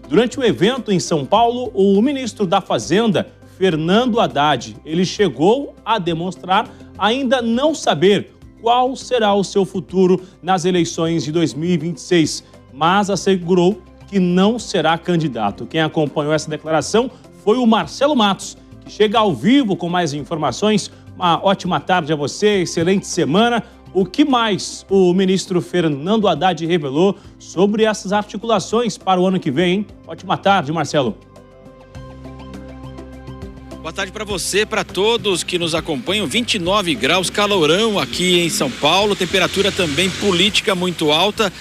Durante o evento em São Paulo, o ministro da Fazenda, Fernando Haddad, ele chegou a demonstrar ainda não saber qual será o seu futuro nas eleições de 2026, mas assegurou que não será candidato. Quem acompanhou essa declaração foi o Marcelo Matos, que chega ao vivo com mais informações. Uma ótima tarde a você, excelente semana. O que mais o ministro Fernando Haddad revelou sobre essas articulações para o ano que vem, hein? Ótima tarde, Marcelo. Boa tarde para você, para todos que nos acompanham. 29 graus, calorão aqui em São Paulo, temperatura também política muito alta.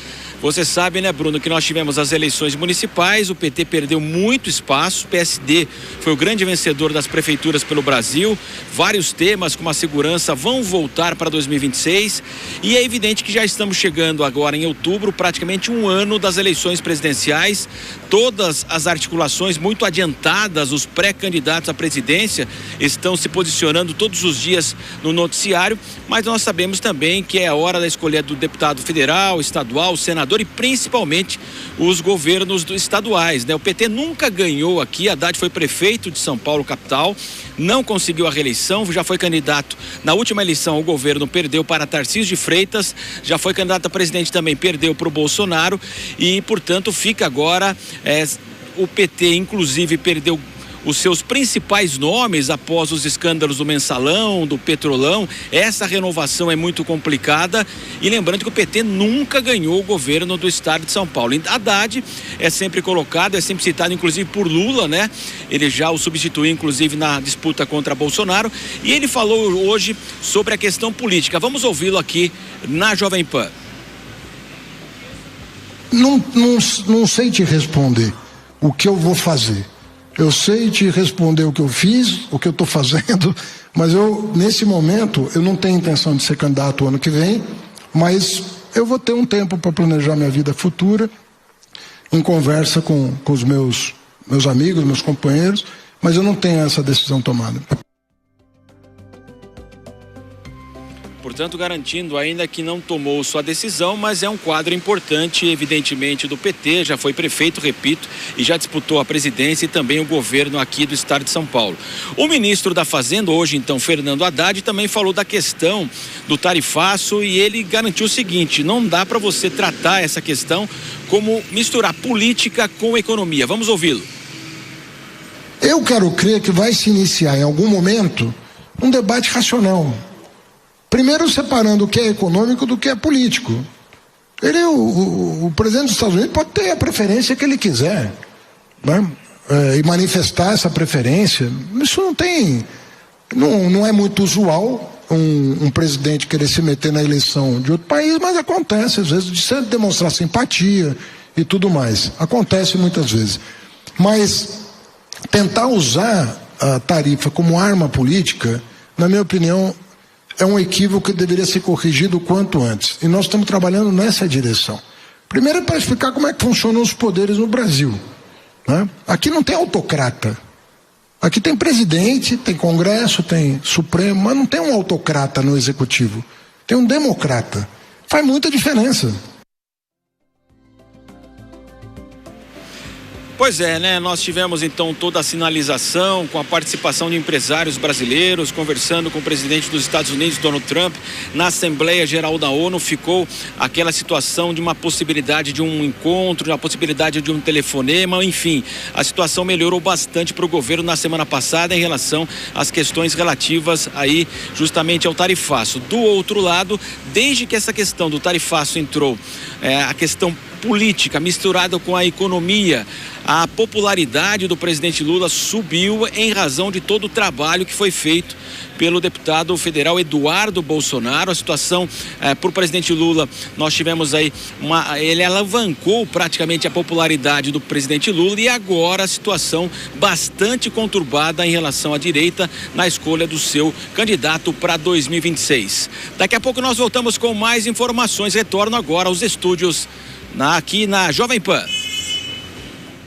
Você sabe, né, Bruno, que nós tivemos as eleições municipais, o PT perdeu muito espaço, o PSD foi o grande vencedor das prefeituras pelo Brasil, vários temas como a segurança vão voltar para 2026 e é evidente que já estamos chegando agora em outubro, praticamente um ano das eleições presidenciais, todas as articulações muito adiantadas, os pré-candidatos à presidência estão se posicionando todos os dias no noticiário, mas nós sabemos também que é a hora da escolha do deputado federal, estadual, senador e principalmente os governos estaduais, né? O PT nunca ganhou aqui, Haddad foi prefeito de São Paulo, capital, não conseguiu a reeleição, já foi candidato na última eleição, o governo perdeu para Tarcísio de Freitas, já foi candidato a presidente também, perdeu para o Bolsonaro e, portanto, fica agora, o PT inclusive perdeu os seus principais nomes após os escândalos do Mensalão, do Petrolão. Essa renovação é muito complicada e lembrando que o PT nunca ganhou o governo do estado de São Paulo. Haddad é sempre colocado, é sempre citado inclusive por Lula, né? Ele já o substituiu inclusive na disputa contra Bolsonaro e ele falou hoje sobre a questão política. Vamos ouvi-lo aqui na Jovem Pan. Não sei te responder o que eu vou fazer. Eu sei te responder o que eu fiz, o que eu estou fazendo, mas nesse momento, eu não tenho intenção de ser candidato o ano que vem, mas eu vou ter um tempo para planejar minha vida futura, em conversa com os meus amigos, meus companheiros, mas eu não tenho essa decisão tomada. Portanto, garantindo ainda que não tomou sua decisão, mas é um quadro importante, evidentemente, do PT, já foi prefeito, repito, e já disputou a presidência e também o governo aqui do estado de São Paulo. O ministro da Fazenda, hoje então, Fernando Haddad, também falou da questão do tarifaço e ele garantiu o seguinte, não dá para você tratar essa questão como misturar política com economia. Vamos ouvi-lo. Eu quero crer que vai se iniciar em algum momento um debate racional. Primeiro separando o que é econômico do que é político. O presidente dos Estados Unidos pode ter a preferência que ele quiser, né? E manifestar essa preferência. Isso não é muito usual um presidente querer se meter na eleição de outro país, mas acontece às vezes, de sempre demonstrar simpatia e tudo mais. Acontece muitas vezes. Mas tentar usar a tarifa como arma política, na minha opinião, é um equívoco que deveria ser corrigido o quanto antes. E nós estamos trabalhando nessa direção. Primeiro é para explicar como é que funcionam os poderes no Brasil, né? Aqui não tem autocrata. Aqui tem presidente, tem Congresso, tem Supremo, mas não tem um autocrata no Executivo. Tem um democrata. Faz muita diferença. Pois é, né? Nós tivemos então toda a sinalização com a participação de empresários brasileiros, conversando com o presidente dos Estados Unidos, Donald Trump, na Assembleia Geral da ONU, ficou aquela situação de uma possibilidade de um encontro, uma possibilidade de um telefonema, enfim, a situação melhorou bastante para o governo na semana passada em relação às questões relativas aí justamente ao tarifaço. Do outro lado, desde que essa questão do tarifaço entrou, a questão política misturada com a economia, a popularidade do presidente Lula subiu em razão de todo o trabalho que foi feito pelo deputado federal Eduardo Bolsonaro. A situação por presidente Lula, nós tivemos aí ele alavancou praticamente a popularidade do presidente Lula e agora a situação bastante conturbada em relação à direita na escolha do seu candidato para 2026. Daqui a pouco nós voltamos com mais informações. Retorno agora aos estúdios aqui na Jovem Pan.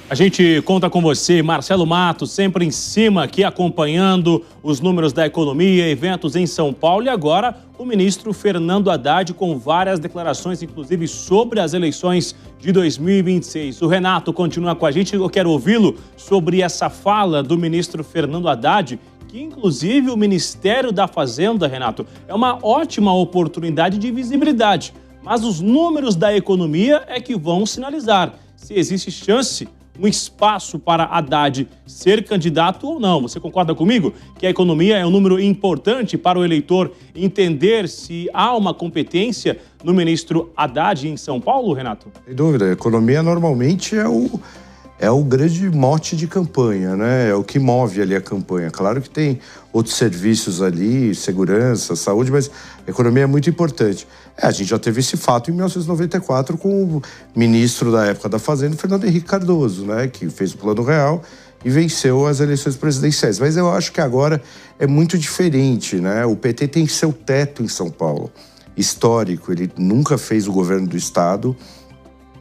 A gente conta com você, Marcelo Matos, sempre em cima aqui acompanhando os números da economia, eventos em São Paulo e agora o ministro Fernando Haddad com várias declarações, inclusive sobre as eleições de 2026. O Renato continua com a gente, eu quero ouvi-lo sobre essa fala do ministro Fernando Haddad, que inclusive o Ministério da Fazenda, Renato, é uma ótima oportunidade de visibilidade, mas os números da economia é que vão sinalizar se existe chance, um espaço para Haddad ser candidato ou não. Você concorda comigo que a economia é um número importante para o eleitor entender se há uma competência no ministro Haddad em São Paulo, Renato? Sem dúvida, a economia normalmente é o grande mote de campanha, né? É o que move ali a campanha. Claro que tem outros serviços ali, segurança, saúde, mas a economia é muito importante. A gente já teve esse fato em 1994 com o ministro da época da Fazenda, Fernando Henrique Cardoso, né? Que fez o Plano Real e venceu as eleições presidenciais. Mas eu acho que agora é muito diferente, né? O PT tem seu teto em São Paulo, histórico. Ele nunca fez o governo do estado,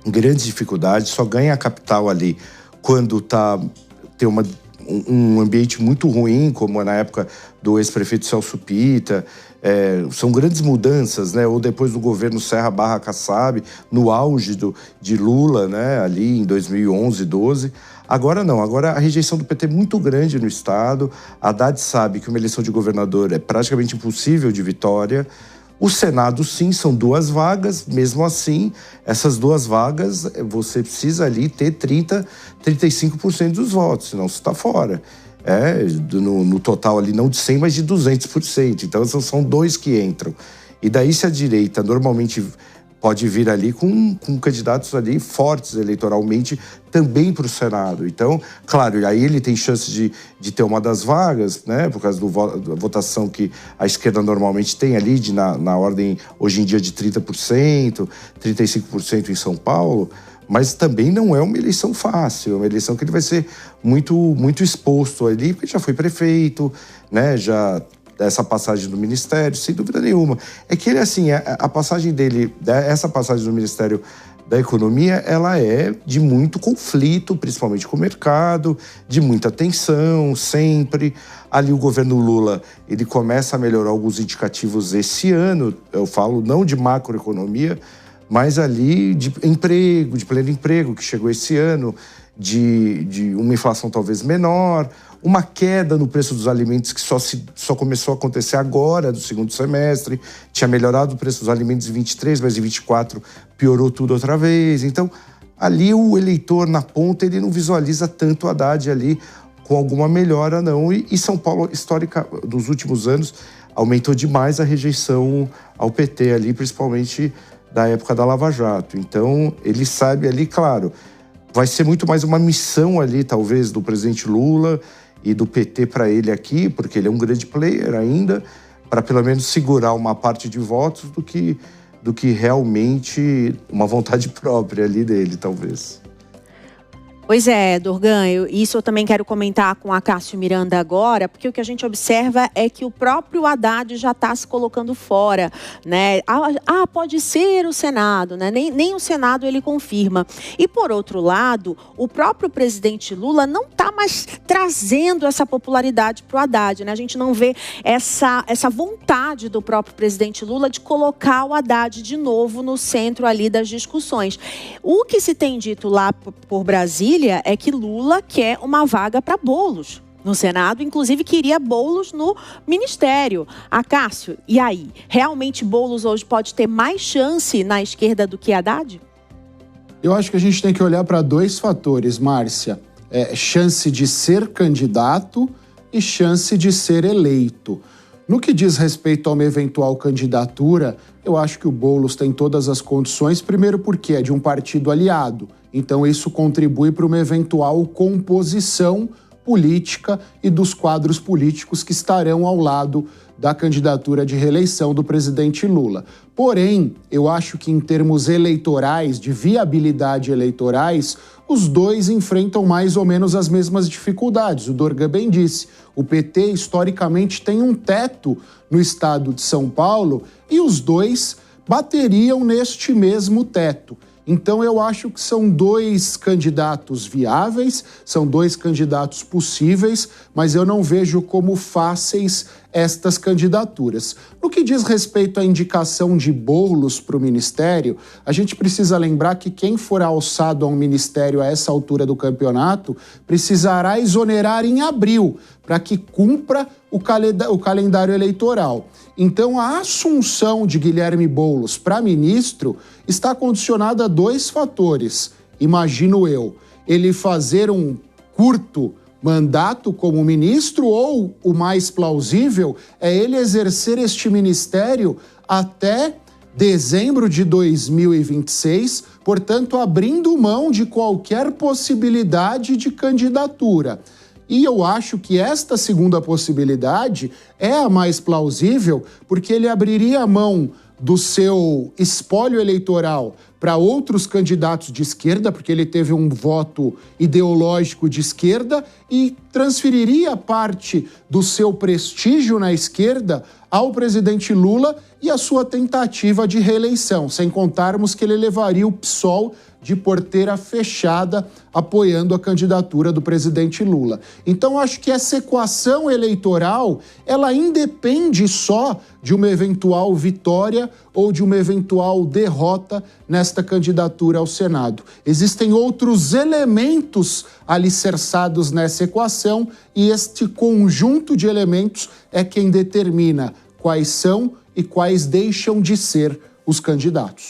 grandes dificuldades, só ganha a capital ali quando tem um ambiente muito ruim, como na época do ex-prefeito Celso Pitta. São grandes mudanças, né? Ou depois do governo Serra Barra Kassab, no auge de Lula, né? Ali em 2011, 12. Agora não, agora a rejeição do PT é muito grande no estado. Haddad sabe que uma eleição de governador é praticamente impossível de vitória. O Senado, sim, são 2 vagas. Mesmo assim, essas 2 vagas, você precisa ali ter 35% dos votos, senão você está fora. No total ali, não de 100%, mas de 200%. Então, são 2 que entram. E daí, se a direita normalmente pode vir ali com candidatos ali fortes eleitoralmente também para o Senado. Então, claro, aí ele tem chance de ter uma das vagas, né, por causa da votação que a esquerda normalmente tem ali, na ordem, hoje em dia, de 30%, 35% em São Paulo, mas também não é uma eleição fácil, é uma eleição que ele vai ser muito, muito exposto ali, porque já foi prefeito, né, já essa passagem do Ministério, sem dúvida nenhuma. É que ele, assim, a passagem dele, essa passagem do Ministério da Economia, ela é de muito conflito, principalmente com o mercado, de muita tensão, sempre. Ali o governo Lula, ele começa a melhorar alguns indicativos esse ano, eu falo não de macroeconomia, mas ali de emprego, de pleno emprego, que chegou esse ano, de uma inflação talvez menor, uma queda no preço dos alimentos que só começou a acontecer agora, do segundo semestre. Tinha melhorado o preço dos alimentos em 23, mas em 24 piorou tudo outra vez. Então, ali o eleitor na ponta, ele não visualiza tanto o Haddad ali com alguma melhora, não. E São Paulo, histórica, dos últimos anos, aumentou demais a rejeição ao PT ali, principalmente da época da Lava Jato. Então, ele sabe ali, claro, vai ser muito mais uma missão ali, talvez, do presidente Lula e do PT para ele aqui, porque ele é um grande player ainda, para pelo menos segurar uma parte de votos do que realmente uma vontade própria ali dele, talvez. Pois é, Dorgan, isso eu também quero comentar com a Cássio Miranda agora, porque o que a gente observa é que o próprio Haddad já está se colocando fora, né? Pode ser o Senado, né? Nem o Senado ele confirma. E por outro lado, o próprio presidente Lula não está mais trazendo essa popularidade para o Haddad, né? A gente não vê essa vontade do próprio presidente Lula de colocar o Haddad de novo no centro ali das discussões. O que se tem dito lá por Brasília é que Lula quer uma vaga para Boulos no Senado, inclusive queria Boulos no Ministério. Cássio, e aí? Realmente Boulos hoje pode ter mais chance na esquerda do que Haddad? Eu acho que a gente tem que olhar para 2 fatores, Márcia. Chance de ser candidato e chance de ser eleito. No que diz respeito a uma eventual candidatura, eu acho que o Boulos tem todas as condições, primeiro porque é de um partido aliado, então isso contribui para uma eventual composição política e dos quadros políticos que estarão ao lado da candidatura de reeleição do presidente Lula. Porém, eu acho que em termos eleitorais, de viabilidade eleitorais, os dois enfrentam mais ou menos as mesmas dificuldades. O Dorgan bem disse, o PT historicamente tem um teto no estado de São Paulo e os dois bateriam neste mesmo teto. Então eu acho que são dois candidatos viáveis, são dois candidatos possíveis, mas eu não vejo como fáceis estas candidaturas. No que diz respeito à indicação de Boulos para o ministério, a gente precisa lembrar que quem for alçado a um ministério a essa altura do campeonato precisará exonerar em abril, para que cumpra o calendário eleitoral. Então, a assunção de Guilherme Boulos para ministro está condicionada a dois fatores, imagino eu. Ele fazer um curto mandato como ministro ou, o mais plausível, é ele exercer este ministério até dezembro de 2026, portanto, abrindo mão de qualquer possibilidade de candidatura. E eu acho que esta segunda possibilidade é a mais plausível, porque ele abriria mão do seu espólio eleitoral para outros candidatos de esquerda, porque ele teve um voto ideológico de esquerda, e transferiria parte do seu prestígio na esquerda ao presidente Lula e a sua tentativa de reeleição, sem contarmos que ele levaria o PSOL de porteira fechada, apoiando a candidatura do presidente Lula. Então, acho que essa equação eleitoral, ela independe só de uma eventual vitória ou de uma eventual derrota nesta candidatura ao Senado. Existem outros elementos alicerçados nessa equação e este conjunto de elementos é quem determina quais são e quais deixam de ser os candidatos.